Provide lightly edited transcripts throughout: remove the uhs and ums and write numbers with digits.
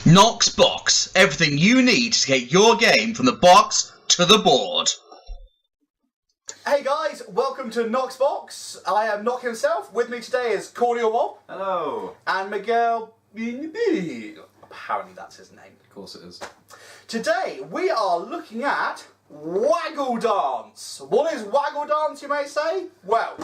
Nox Box, everything you need to take your game from the box to the board. Hey guys, welcome to Nox Box. I am Nock himself. With me today is Cordial Rob. Hello. And Miguel. Apparently that's his name. Of course it is. Today we are looking at Waggle Dance. What is Waggle Dance, you may say? Well,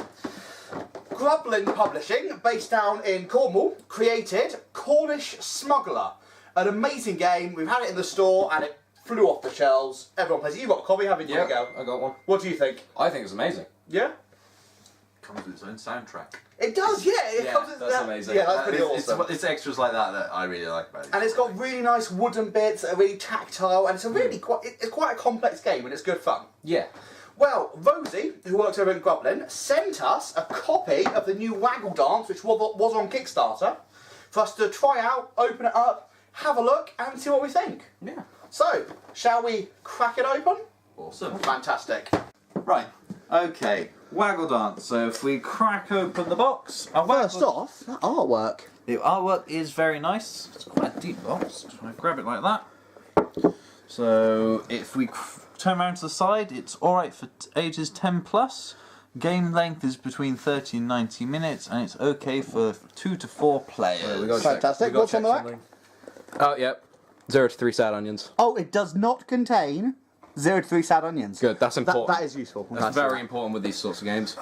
Grublin Publishing, based down in Cornwall, created Cornish Smuggler. An amazing game. We've had it in the store and it flew off the shelves. Everyone plays it. You've got a copy, haven't you, Miguel? I got one. What do you think? I think it's amazing. Yeah? Comes with its own soundtrack. It does, yeah. It comes with that's that. amazing. Yeah, that's pretty awesome. It's extras like that I really like about it. And it's got really nice wooden bits that are really tactile, and it's a really it's quite a complex game, and it's good fun. Yeah. Well, Rosie, who works over in Grublin, sent us a copy of the new Waggle Dance, which was on Kickstarter, for us to try out, open it up, have a look, and see what we think. Yeah. So, shall we crack it open? Awesome. Fantastic. Right. Okay. Waggle Dance. So if we crack open the box, First off, that artwork. the artwork is very nice. It's quite a deep box. I grab it like that. So if we turn around to the side, it's alright for ages 10 plus. Game length is between 30 and 90 minutes, and it's okay for 2 to 4 players. Fantastic. What's on the back? Oh, yep. 0 to 3 sad onions. Oh, it does not contain 0 to 3 sad onions. Good, that's important. That is useful. That's very important with these sorts of games.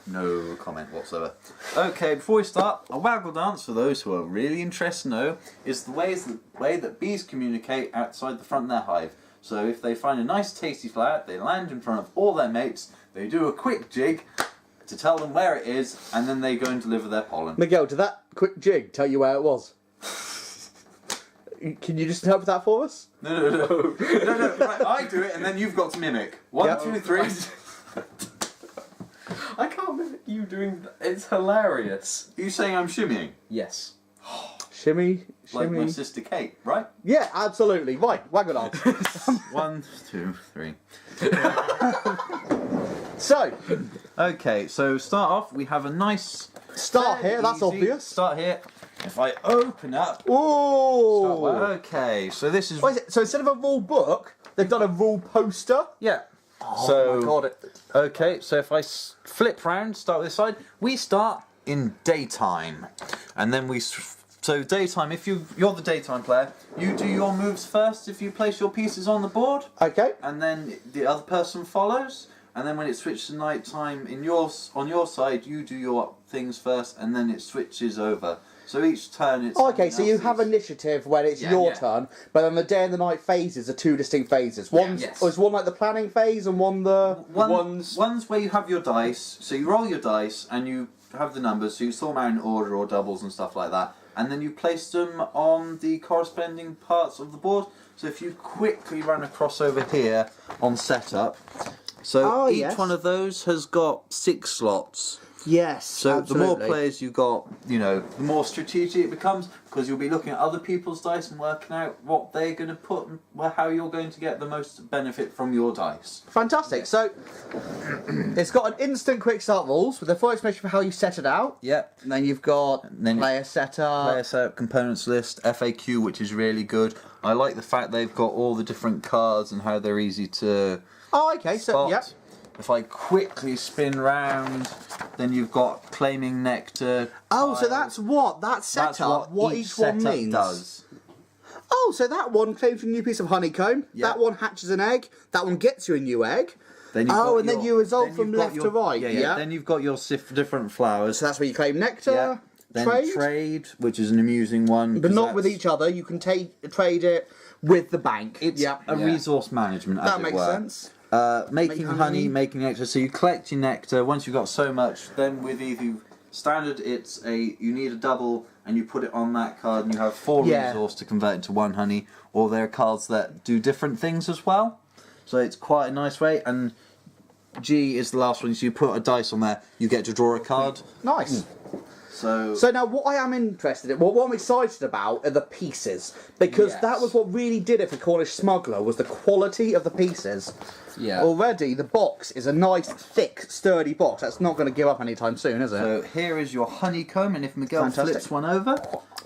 No comment whatsoever. Okay, before we start, a Waggle Dance, for those who are really interested to know, is the way that bees communicate outside the front of their hive. So if they find a nice tasty flower, they land in front of all their mates, they do a quick jig to tell them where it is, and then they go and deliver their pollen. Miguel, did that quick jig tell you where it was? Can you just interpret that for us? No. Right, I do it, and then you've got to mimic. 1, 2, 3. I can't mimic you doing that. It's hilarious. Are you saying I'm shimmying? Yes. Shimmy. Like my sister Kate, right? Yeah, absolutely. Right, Waggle Dance. 1, 2, 3. So, Okay, so start off, we have a nice... start here, that's easy. obvious. Start here. If I open up... Ooh! Okay, so this is... What is it? So instead of a rule book, they've done a rule poster? Yeah. Oh my god. Okay, so if I flip round, start with this side, we start in daytime. And then we... So daytime, if you're the daytime player, you do your moves first if you place your pieces on the board. Okay. And then the other person follows. And then when it switches to nighttime on your side, you do your things first, and then it switches over. So each turn it's... Oh, okay, so you have initiative when it's your turn, but then the day and the night phases are two distinct phases. Is one like the planning phase and one the... One's where you have your dice, so you roll your dice and you have the numbers, so you sort them out in order or doubles and stuff like that. And then you place them on the corresponding parts of the board. So if you quickly run across over here on setup, so each one of those has got 6 slots. Yes, So absolutely. the more players you've got, the more strategic it becomes, because you'll be looking at other people's dice and working out what they're going to put and how you're going to get the most benefit from your dice. Fantastic. So, it's got an instant quick start rules with a full explanation for how you set it out. Yep. And then you've got player setup. Player setup, components list, FAQ, which is really good. I like the fact they've got all the different cards and how they're easy to Oh, okay. So, spot. yep. If I quickly spin round, then you've got claiming nectar. Oh, so tiles. that's setup. What each one setup means. does. Oh, so that one claims a new piece of honeycomb. Yep. That one hatches an egg. That one gets you a new egg. Then then you resolve from left to right. Yeah. Then you've got your different flowers. So that's where you claim nectar. Yeah. Then trade, which is an amusing one. But not with each other. You can trade it with the bank. It's a resource management, as that it makes were. sense. Making honey, making nectar. So you collect your nectar. Once you've got so much, then with either standard, you need a double, and you put it on that card, and you have 4 resource to convert into 1 honey. Or there are cards that do different things as well. So it's quite a nice way. And G is the last one. So you put a dice on there, you get to draw a card. Nice. So now what I am interested in, what I'm excited about are the pieces. Because Yes. that was what really did it for Cornish Smuggler, was the quality of the pieces. Yeah. Already, the box is a nice, thick, sturdy box. That's not going to give up anytime soon, is it? So here is your honeycomb, and if Miguel Fantastic. flips one over,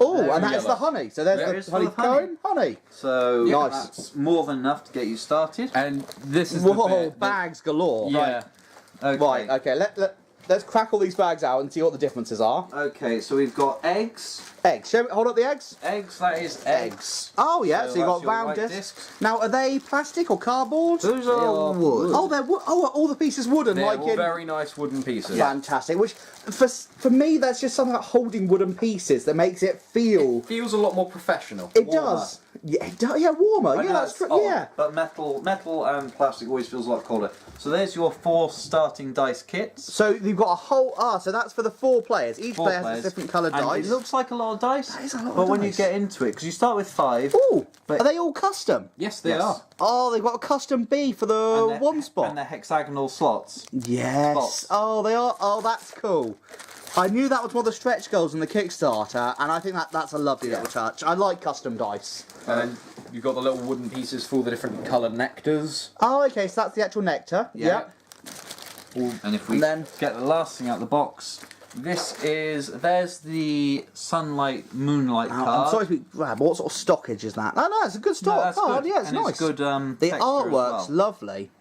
Oh, Very and that is the yellow. honey. So there's There the is full of honeycomb. Honey. so Nice. that's more than enough to get you started. And this is Whoa, the bit that- bags galore. Yeah. Okay. Right, okay, let's crack all these bags out and see what the differences are. Okay, so we've got eggs. Eggs. Show me, hold up the eggs. Eggs, that is eggs. Oh, yeah, so you've that's got your round white discs. discs. Now, are they plastic or cardboard? Those are are wood. Oh, they're wood. Oh, are all the pieces wooden, They're like all in... very nice wooden pieces. Fantastic. Which, for me, that's just something about holding wooden pieces that makes it feel... Feels a lot more professional. It warmer. does. Yeah, it does. Yeah, warmer. I Yeah, know that's true. odd, Yeah. But metal and plastic always feels a lot colder. So there's your 4 starting dice kits. So you've got a whole... so that's for the 4 players. Each 4 player players. has a different coloured And dice. it looks like a lot of dice. That is a lot of but when you dice. get into it, because you start with 5. Ooh, But- are they all custom? Yes, they Yes. are. Oh, they've got a custom B for the and they're- one spot. And they're hexagonal slots. Yes. spots. Oh, they are. Oh, that's cool. I knew that was one of the stretch goals in the Kickstarter, and I think that's a lovely little touch. I like custom dice. And then you've got the little wooden pieces for all the different coloured nectars. Oh, okay, so that's the actual nectar. Yeah. Yeah. And if we And then- get the last thing out of the box, there's the sunlight moonlight Oh, card. I'm sorry to be grab. What sort of stockage is that? Oh, no, it's a good No, stock that's card. good. Yeah, it's and nice. It's good. The texture as artwork's well. lovely,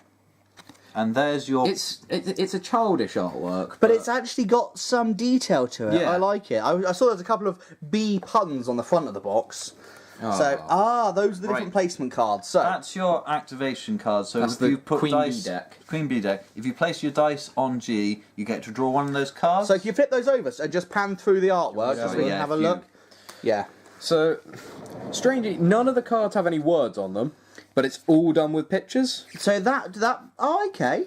And there's your. It's a childish artwork, but it's actually got some detail to it. Yeah. I like it. I saw there's a couple of B puns on the front of the box. Oh. So, those are the different Right. placement cards. So, That's your activation card. So That's if the you put Queen B dice, deck. Queen B deck. If you place your dice on G, you get to draw one of those cards. so if you flip those over and just pan through the artwork, Yeah, just so we can yeah, have a if you- look. Yeah. So, strangely, none of the cards have any words on them, but it's all done with pictures. So okay.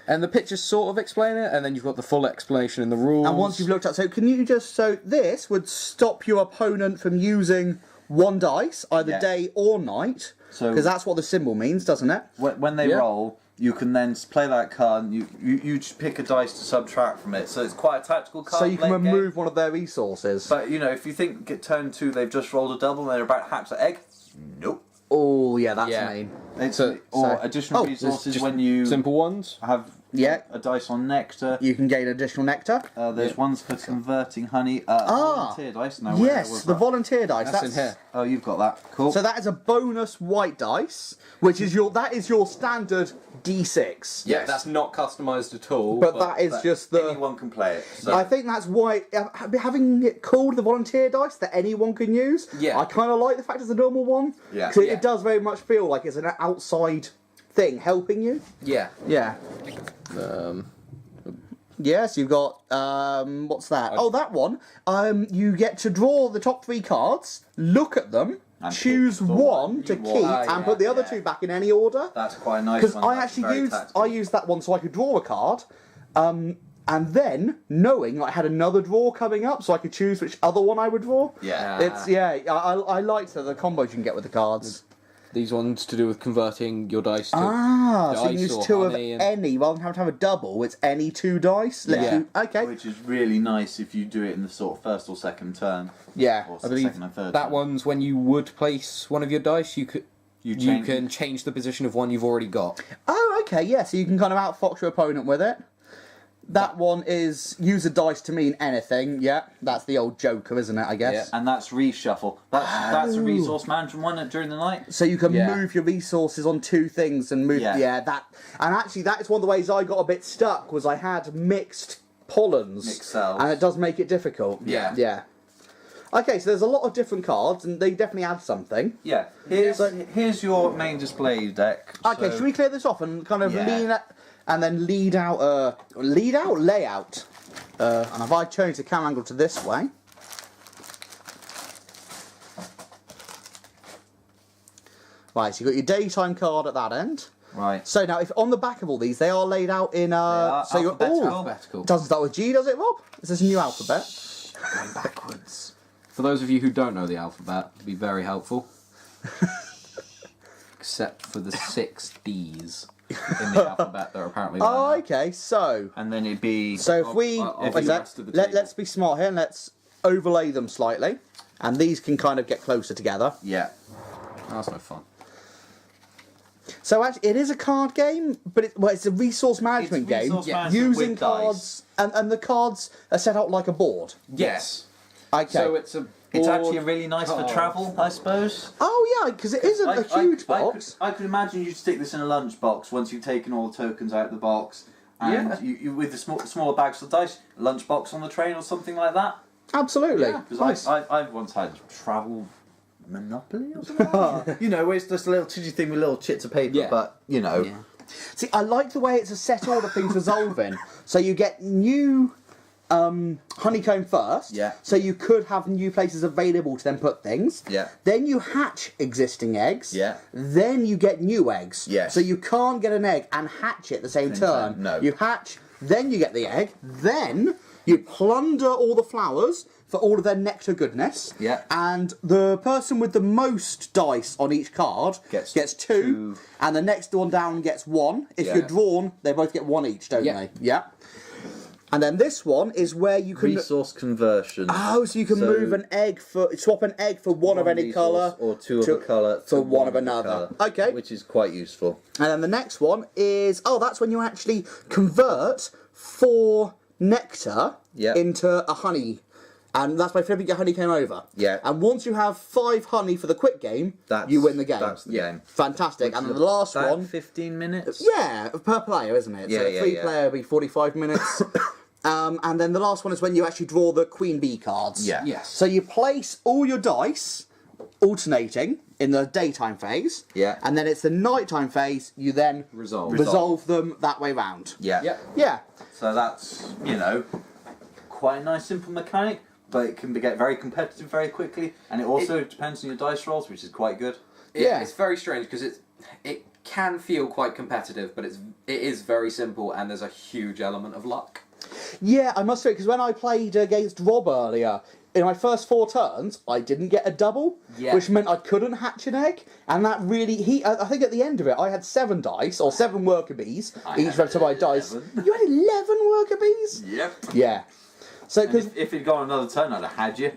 And the pictures sort of explain it, and then you've got the full explanation in the rules. And once you've looked at, so can you just, so this would stop your opponent from using one dice, either Yeah. day or night, So- because that's what the symbol means, doesn't it? when they Yeah. roll, you can then play that card, and you just pick a dice to subtract from it. So it's quite a tactical card. So you can late game. remove one of their resources. But you know, if you think get turn 2, they've just rolled a double, and they're about to hatch the egg. Nope. Oh, yeah, that's Yeah. mean. It's, So- or so- additional oh, resources Just when you simple ones. have Yeah. a dice on nectar. You can gain additional nectar. There's Yeah. ones for converting honey. Volunteer dice. Now, where Yes, was the that? volunteer dice. That's in here. Oh, you've got that. Cool. So that is a bonus white dice, which is that is your standard D6. Yeah, Yes. that's not customised at all. But that is But just the. anyone can play it. So. I think that's why having it called the volunteer dice that anyone can use. Yeah. I kind of like the fact it's a normal one. Yeah. 'Cause Yeah. it does very much feel like it's an outside thing helping you. Yeah. Yeah. Um, Yes, you've got what's that? Oh, that one. You get to draw the top 3 cards, look at them, And choose pick the one one to you keep, want. and put the other Yeah. 2 back in any order. That's quite a nice Because one. I That's actually very used tactical. that one so I could draw a card, and then knowing I had another draw coming up, so I could choose which other one I would draw. Yeah. It's I liked the combos you can get with the cards. these ones to do with converting your dice to So you dice can use or 2 of honey and- any rather than having to have a double. It's any 2 dice. Lets Yeah. you- okay. Which is really nice if you do it in the sort of first or second turn. Yeah. Or I believe second and third that turn. one's when you would place one of your dice, you change can change the position of one you've already got. Oh, okay. Yeah. So you can kind of outfox your opponent with it. That one is use a dice to mean anything. Yeah, that's the old Joker, isn't it? I guess. Yeah. And that's reshuffle. That's a resource management one during the night. So you can Yeah. move your resources on 2 things and move. Yeah. Yeah, that. And actually, that is one of the ways I got a bit stuck. Was I had mixed pollens, Mixed cells. and it does make it difficult. Yeah. Yeah. Okay, so there's a lot of different cards, and they definitely add something. Yeah. Here's your main display deck. Okay, So- should we clear this off and kind of Yeah. lean it, and then layout. And if I change the camera angle to this way. Right, so you've got your daytime card at that end. Right. So now, if on the back of all these, they are laid out in are so you're alphabetical. Alphabetical. doesn't start with G, does it, Rob? Is this a new alphabet? Going backwards. For those of you who don't know the alphabet, it'd be very helpful. Except for the 6 Ds. in the alphabet that are apparently. Oh, there. okay. So And then it'd be. if we I'll wait do a the sec. rest of the table. Let's be smart here and let's overlay them slightly, and these can kind of get closer together. Yeah. That's no fun. So actually, it is a card game, but it's a resource management game resource Yeah. management using with cards, and the cards are set out like a board. Yes. Okay. So it's a. It's board actually really nice for card. travel, I suppose. Oh yeah, because it isn't a huge box. I could imagine you stick this in a lunchbox once you've taken all the tokens out of the box, and Yeah. you with the smaller bags of dice, lunchbox on the train or something like that. Absolutely. Because Nice. I've once had travel Monopoly or something. Like that. You know, where it's just a little tidgy thing with little chits of paper, Yeah. but you know. Yeah. See, I like the way it's a set order things resolve in. So you get new honeycomb first. Yeah. So you could have new places available to then put things. Yeah. Then you hatch existing eggs. Yeah. Then you get new eggs. Yes. So you can't get an egg and hatch it at the same turn. No. You hatch, then you get the egg, then you plunder all the flowers for all of their nectar goodness. Yeah. And the person with the most dice on each card Gets two, two. and the next one down gets one. If Yeah. you're drawn, they both get one each, don't Yeah. they? Yeah. And then this one is where you can Resource conversion. so you can So move an egg swap an egg for one of any resource colour or two of a colour for one of another. colour, Okay. which is quite useful. And then the next one is that's when you actually convert 4 nectar Yeah. into a honey. And that's by flipping your honey came over. Yeah. And once you have 5 honey for the quick game, you win the game. That's the game. Fantastic. And then the last About one, 15 minutes. yeah, per player, isn't it? Yeah, so yeah, 3 yeah. player would be 45 minutes. And then the last one is when you actually draw the queen bee cards. Yeah. Yes. So you place all your dice alternating in the daytime phase. Yeah. And then it's the nighttime phase, you then Resolve. them that way round. Yeah. Yeah. Yeah. So that's, you know, quite a nice simple mechanic, but it can get very competitive very quickly, and it also depends on your dice rolls, which is quite good. Yeah. It's very strange because it can feel quite competitive, but it is very simple, and there's a huge element of luck. Yeah, I must say, because when I played against Rob earlier, in my first 4 turns, I didn't get a double, Yeah. which meant I couldn't hatch an egg, and that really, I think at the end of it, I had 7 dice, or 7 worker bees, each had read to my dice. 11. You had 11 worker bees? Yep. Yeah. So, And because, if it'd gone another turn, I'd have had you.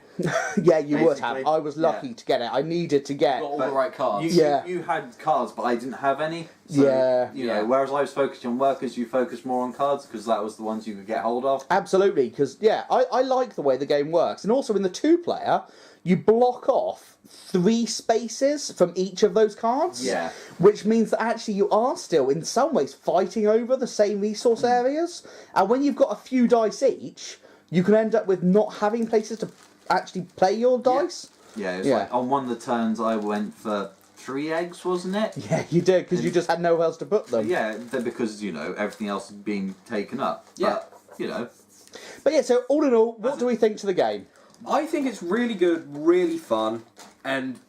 yeah, you would basically, have. I was lucky yeah. to get it. I needed to get... Got all But the right cards. You had cards, but I didn't have any. So, Yeah. You know, Yeah. whereas I was focused on workers, you focused more on cards because that was the ones you could get hold of. Absolutely, because, yeah, I like the way the game works. And also in the 2-player, you block off 3 spaces from each of those cards. Yeah. Which means that actually you are still, in some ways, fighting over the same resource areas. And when you've got a few dice each, you can end up with not having places to actually play your dice. Yeah, it was Yeah. like on one of the turns I went for 3 eggs, wasn't it? Yeah, you did, because you just had nowhere else to put them. Yeah, because, you know, everything else is being taken up. Yeah. But, you know, But yeah, so all in all, what do we think to the game? I think it's really good, really fun, and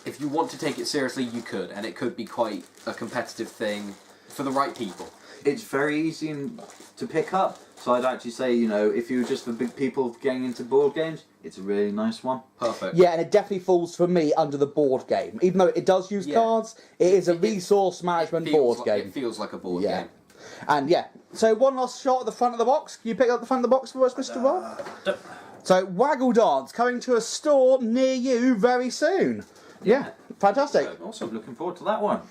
if you want to take it seriously, you could, and it could be quite a competitive thing for the right people. it's very easy to pick up. So I'd actually say, you know, if you're just for big people getting into board games, it's a really nice one. Perfect. Yeah, and it definitely falls for me under the board game. Even though it does use Yeah. cards, it is a resource management board game. It feels like a board Yeah. game. And yeah, so one last shot at the front of the box. Can you pick up the front of the box for us, Mr. Rob? So Waggle Dance coming to a store near you very soon. Yeah, fantastic. Also, looking forward to that one.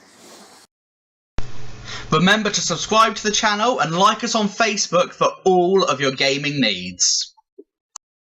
Remember to subscribe to the channel and like us on Facebook for all of your gaming needs.